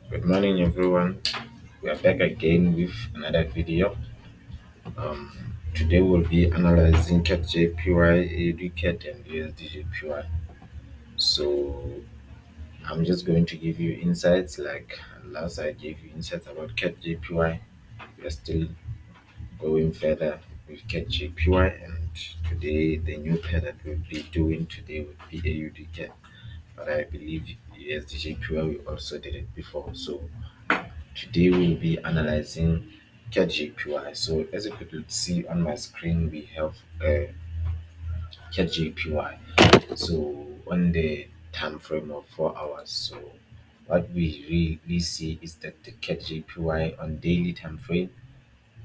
Good morning, everyone. We are back again with another video. Today we'll be analyzing Cadjpy, Audcad, and Usdjpy. So I'm just going to give you insights like last I gave you insights about Cadjpy. We are still going further with Cadjpy, and today the new pair that we'll be doing today would be Audcad. But I believe Usdjpy we also did it before. So today we'll be analyzing Cadjpy. So as you could see on my screen, we have Cadjpy. So on the time frame of 4 hours. So what we really see is that the Cadjpy on daily time frame,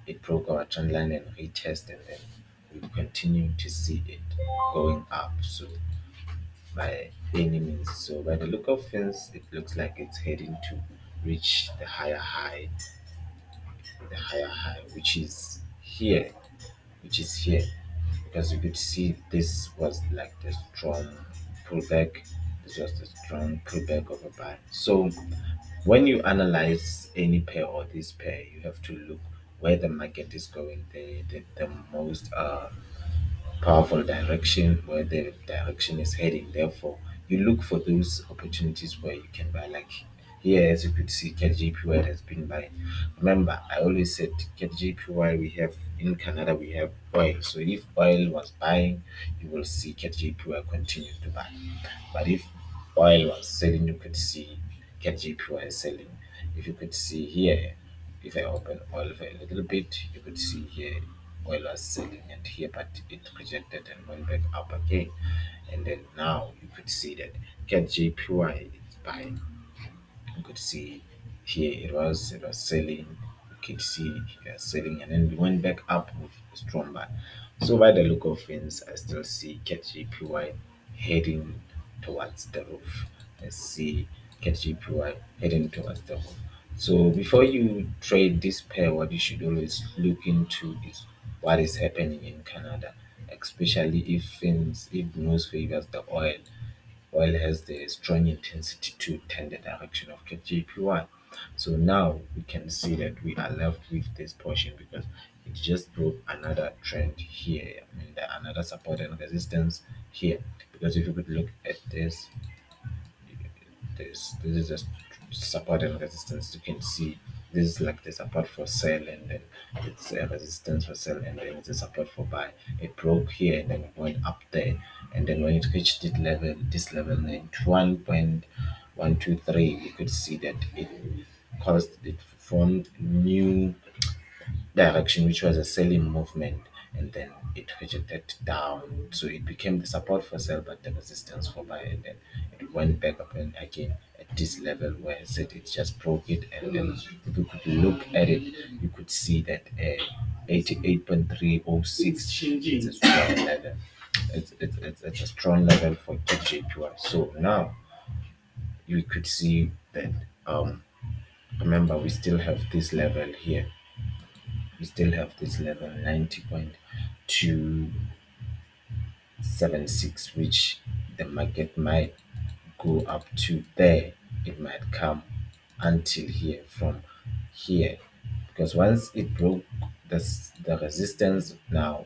it broke our trend line and retest, and then we continue to see it going up. So by any means, so by the look of things, it looks like it's heading to reach the higher high, which is here, because you could see this was like the strong pullback. This was the strong pullback of a buy. So when you analyze any pair or this pair, you have to look where the market is going, the most powerful direction, where the direction is heading. Therefore, you look for those opportunities where you can buy. Like here, as you could see, Cadjpy has been buying. Remember, I always said Cadjpy, we have in Canada, we have oil. So if oil was buying, you will see Cadjpy continue to buy. But if oil was selling, you could see Cadjpy selling. If you could see here, if I open oil for a little bit, you could see here oil was selling and here, but it rejected and went back up again. And then now you could see that Cadjpy is buying. You could see here it was selling. You could see here selling, and then we went back up with a strong buy. So by the look of things, I still see Cadjpy heading towards the roof. I see Cadjpy heading towards the roof. So before you trade this pair, what you should always look into is what is happening in Canada, especially if news favors the oil. Oil has the strong intensity to tend the direction of Cadjpy. So now we can see that we are left with this portion because it just broke another trend here. I mean, another support and resistance here. Because if you could look at this is just support and resistance. You can see this is like the support for sell, and then it's a resistance for sell, and then it's a support for buy. It broke here and then it went up there, and then when it reached this level 91.123, you could see that it formed new direction, which was a selling movement, and then it rejected down. So it became the support for sell, but the resistance for buy, and then it went back up and again at this level where I said it just broke it. And then if you could look at it, you could see that 88.306 is a strong level. It's a strong level for Cadjpy. So now you could see that remember we still have this level here, we still have this level 90.276, which the market might go up to there. It might come until here, from here, because once it broke the resistance, now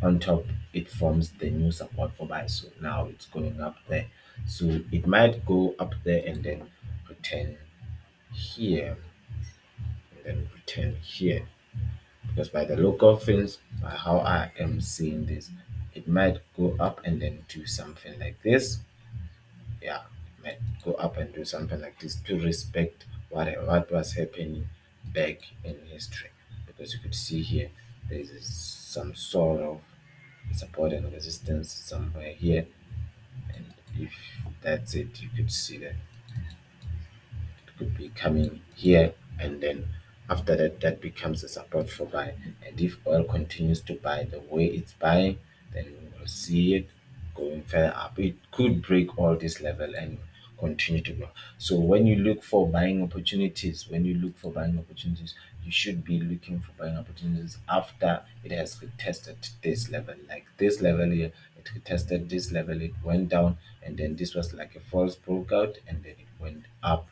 on top it forms the new support for buy. So now it's going up there, so it might go up there and then return here, and then return here. Because by the look of things, by how I am seeing this, it might go up and then do something like this. Yeah, it might go up and do something like this to respect what was happening back in history. Because you could see here, there is some sort of support and resistance somewhere here, and if that's it, you could see that could be coming here, and then after that, that becomes a support for buy. And if oil continues to buy the way it's buying, then we will see it going further up. It could break all this level and continue to grow. So when you look for buying opportunities, you should be looking for buying opportunities after it has retested this level. Like this level here, it retested this level, it went down, and then this was like a false breakout, and then it went up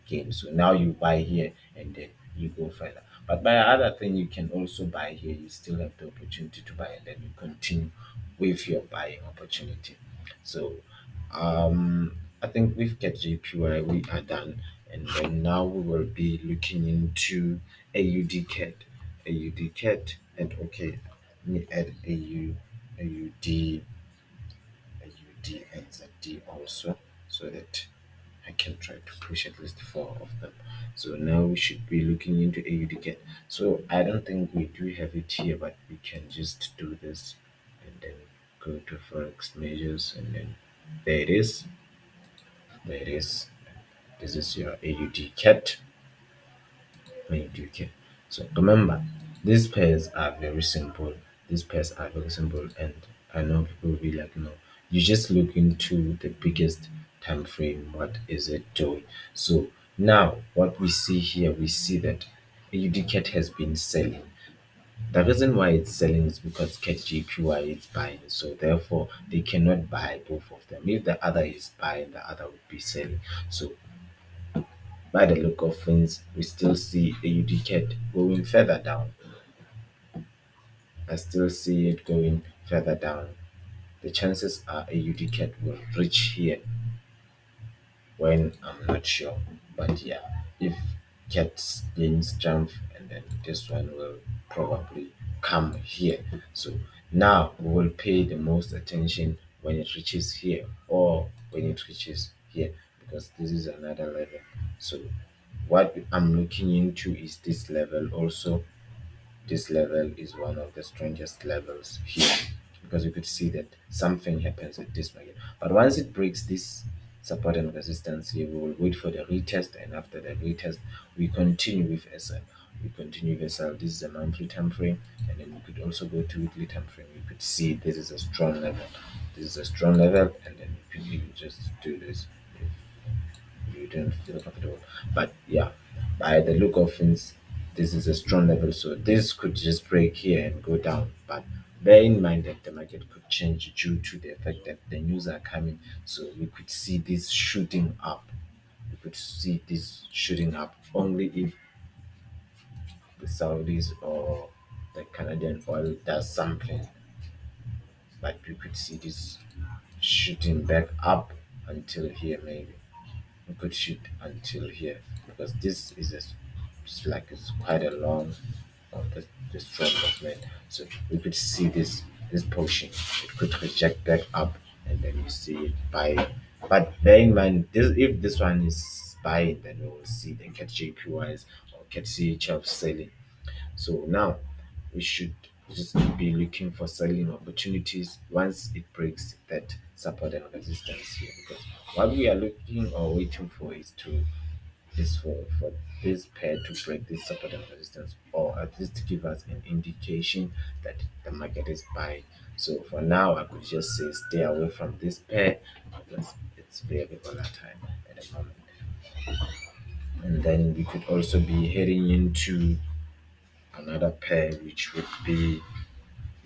gain. So now you buy here and then you go further. But by other thing, you can also buy here. You still have the opportunity to buy, and then you continue with your buying opportunity. So I think with Cadjpy we are done, and then now we will be looking into AUDCAD, AUDCAD, and okay, let me add AUD, AUD and ZD also, so that I can try to push at least four of them. So now we should be looking into AUDCAD. So I don't think we do have it here, but we can just do this and then go to Forex measures, and then there it is. There it is. This is your AUDCAD. AUDCAD. So remember, these pairs are very simple. These pairs are very simple, and I know people will be like, no, you just look into the biggest time frame. What is it doing? So now what we see here, we see that AUDCAD has been selling. The reason why it's selling is because Cadjpy is buying, so therefore they cannot buy both of them. If the other is buying, the other would be selling. So by the look of things, we still see AUDCAD going further down. I still see it going further down. The chances are AUDCAD will reach here when I'm not sure. But yeah, if cat gains jump, and then this one will probably come here. So now we will pay the most attention when it reaches here or when it reaches here, because this is another level. So what I'm looking into is this level also. This level is one of the strongest levels here, because you could see that something happens with this market. But once it breaks this support and resistance here, we will wait for the retest, and after the retest, we continue with SL. We continue with SL. This is a monthly time frame, and then we could also go to weekly time frame. You could see this is a strong level. This is a strong level, and then you could just do this you don't feel comfortable. But yeah, by the look of things, this is a strong level. So this could just break here and go down. But bear in mind that the market could change due to the fact that the news are coming. So we could see this shooting up. We could see this shooting up only if the Saudis or the Canadian oil does something. But we could see this shooting back up until here maybe. We could shoot until here, because this is it's like it's quite a long the strong movement. So we could see this pushing. It could reject back up, and then you see it buy. But bear in mind, if this one is buying, then we will see the cat JPYs or cat CHF selling. So now we should just be looking for selling opportunities once it breaks that support and resistance here, because what we are looking or waiting for is for this pair to break this support and resistance, or at least give us an indication that the market is buying. So for now, I could just say stay away from this pair, because it's very volatile at the moment. And then we could also be heading into another pair, which would be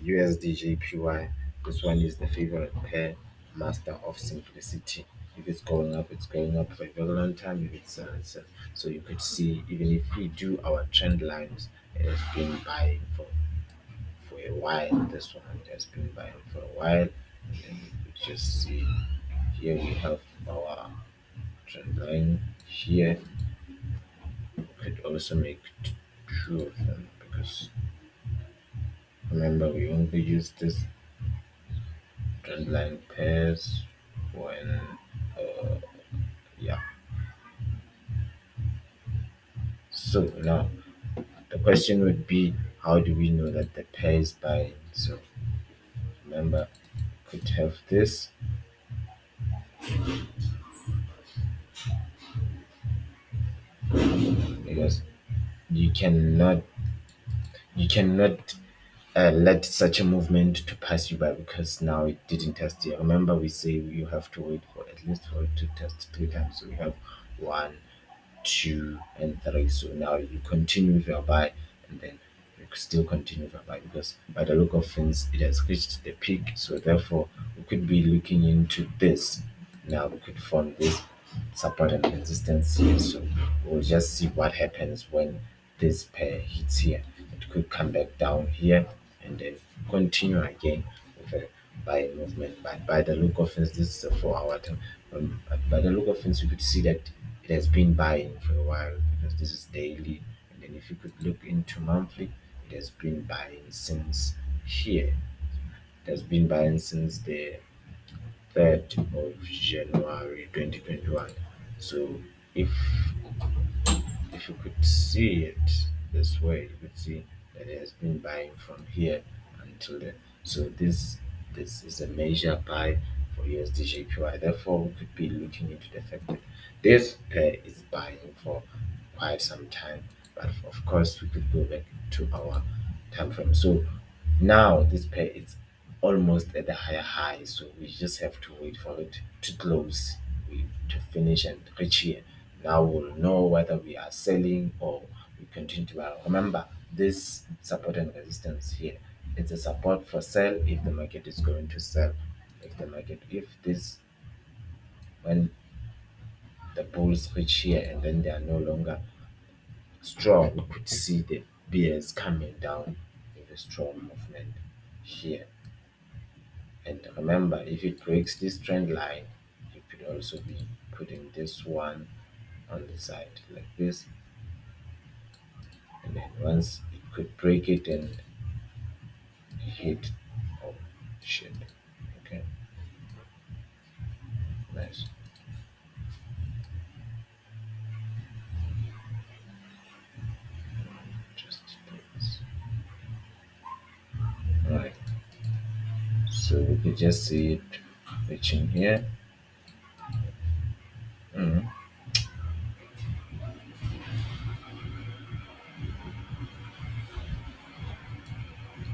USDJPY. This one is the favorite pair, master of simplicity. If it's going up, it's going up for a very long time. If so you could see, even if we do our trend lines, it has been buying for a while. This one has been buying for a while, and then you could just see here we have our trend line here. We could also make two of them, because remember we only use this trend line pairs when yeah. So now the question would be, how do we know that the pair is buying? So remember, could have this, because you cannot you cannot let such a movement to pass you by, because now it didn't test here. Remember, we say you have to wait for at least for it to test three times. So we have one, two, and three. So now you continue with your buy, and then you still continue with your buy, because by the look of things, it has reached the peak. So therefore, we could be looking into this. Now we could form this, support and resistance here. So we'll just see what happens when this pair hits here. It could come back down here and then continue again with a buying movement. But by the look of things, this is a 4 hour time. By the look of things, you could see that it has been buying for a while because this is daily. And then if you could look into monthly, it has been buying since here. It has been buying since the 3rd of January 2021. So if if you could see it this way, you could see that it has been buying from here until then. So this is a major buy for USDJPY. Therefore, we could be looking into the fact that this pair is buying for quite some time. But of course, we could go back to our time frame. So now this pair is almost at the higher high, so we just have to wait for it to close, to finish and reach here. Now we'll know whether we are selling or we continue to buy. Remember, this support and resistance here, it's a support for sell if the market is going to sell. If this, when the bulls reach here and then they are no longer strong, we could see the bears coming down with a strong movement here. And remember, if it breaks this trend line, you could also be putting this one on the side like this. And then once it could break it and hit, oh shit, okay, nice. Just do this. Alright, so we could just see it reaching here. Mm.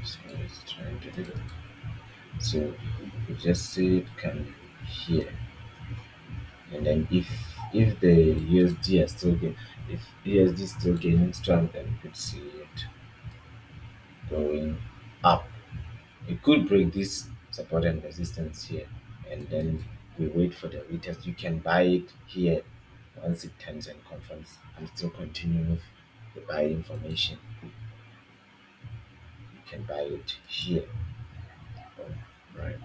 So it's trying to do it. So you could just see it coming here. And then if the USD are still gain, if USD is still gaining strength, then you could see it going up. It could break this support and resistance here, and then we wait for the retest. You can buy it here once it turns and confirms. I'm still continuing with the buy information. You can buy it here. Oh, right.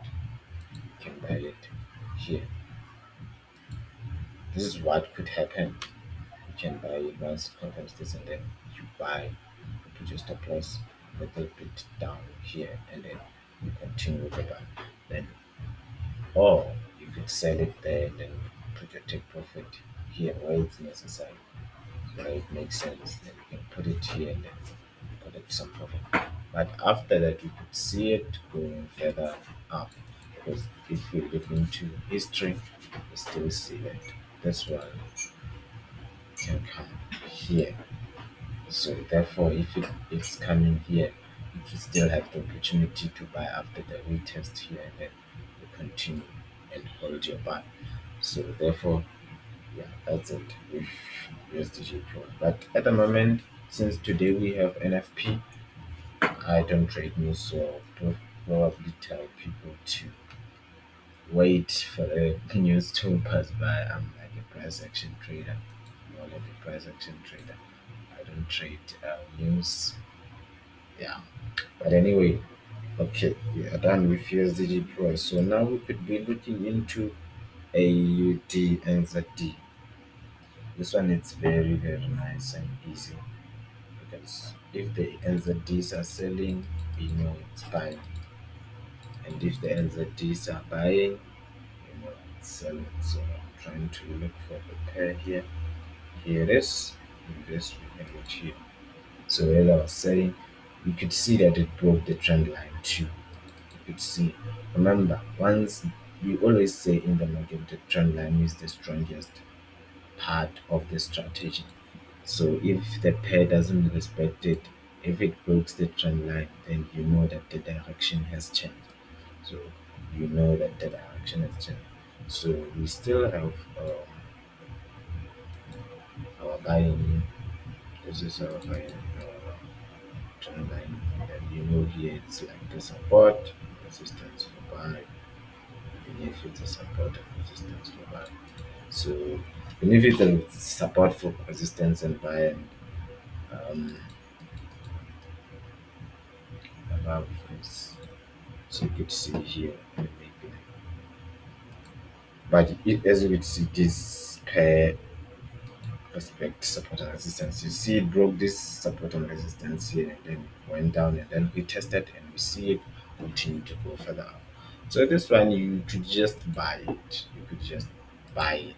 You can buy it here. This is what could happen. You can buy it once it confirms this, and then you buy, you put your stop loss a little bit down here, and then you continue with the buy. Then, or you could sell it there and then put your take profit here where it's necessary, where it makes sense. Then you can put it here and then collect some profit. But after that, you could see it going further up, because if we look into history, we still see that this one can come here. So therefore, if it's coming here, you still have the opportunity to buy after the retest here, and then you continue and hold your buy. So therefore, yeah, that's it with USDG Pro. But at the moment, since today we have NFP, I don't trade news, so I'll probably tell people to wait for the news to pass by. I'm like a price action trader, more like a price action trader. I don't trade news. Yeah, but anyway, okay, we are done with USDG Pro. So now we could be looking into AUDNZD. This one it's very nice and easy, because if the NZDs are selling, we know it's buying, and if the NZDs are buying, we know it's selling. So I'm trying to look for the pair here. Here it is. This we can look here. So as I was saying, you could see that it broke the trend line too. You could see. Remember, once we always say in the market, the trend line is the strongest part of the strategy. So if the pair doesn't respect it, if it breaks the trend line, then you know that the direction has changed. So you know that the direction has changed. So we still have our buying. This is our buying trend line. And you know here it's like the support, resistance for buy. And if it's a support and resistance for buy. So beneath it there is support for resistance and buy, and um, above is, so you could see here maybe, but as you could see this pair respect support and resistance. You see it broke this support and resistance here and then went down, and then we tested and we see it continue to go further up. So this one you could just buy it. You could just buy it.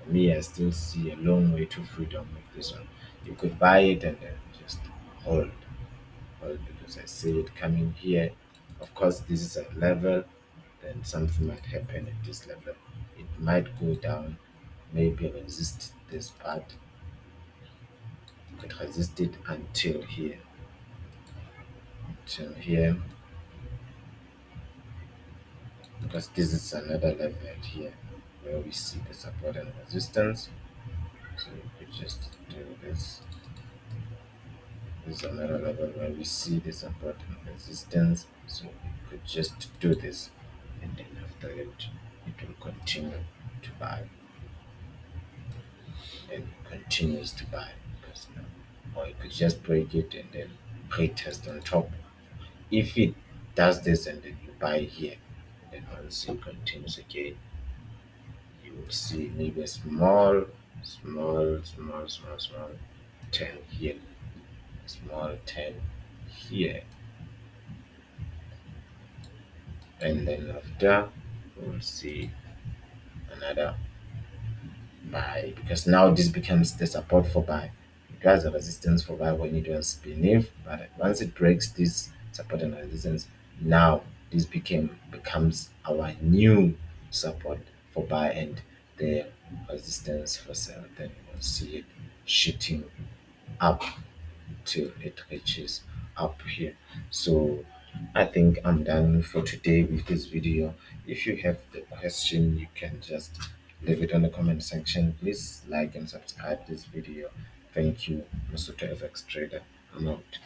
For me, I still see a long way to freedom with this one. You could buy it and then just hold. Hold, because I see it coming here. Of course, this is a level, then something might happen at this level. It might go down, maybe resist this part, could resist it until here, because this is another level here where we see the support and resistance. So we could just do this. This is another level where we see the support and resistance. So we could just do this, and then after it will continue to buy and continues to buy, because or you could just break it and then pre-test on top. If it does this and then you buy here, then once it continues again, you will see maybe a small 10 here, small 10 here, and then after we'll see another buy, because now this becomes the support for buy. It has a resistance for buy when it was beneath, but once it breaks this support and resistance, now this becomes our new support for buy and the resistance for sell. Then you will see it shooting up till it reaches up here. So I think I'm done for today with this video. If you have the question, you can just leave it on the comment section. Please like and subscribe this video. Thank you. MOSOTHOFXTRADER. I'm out.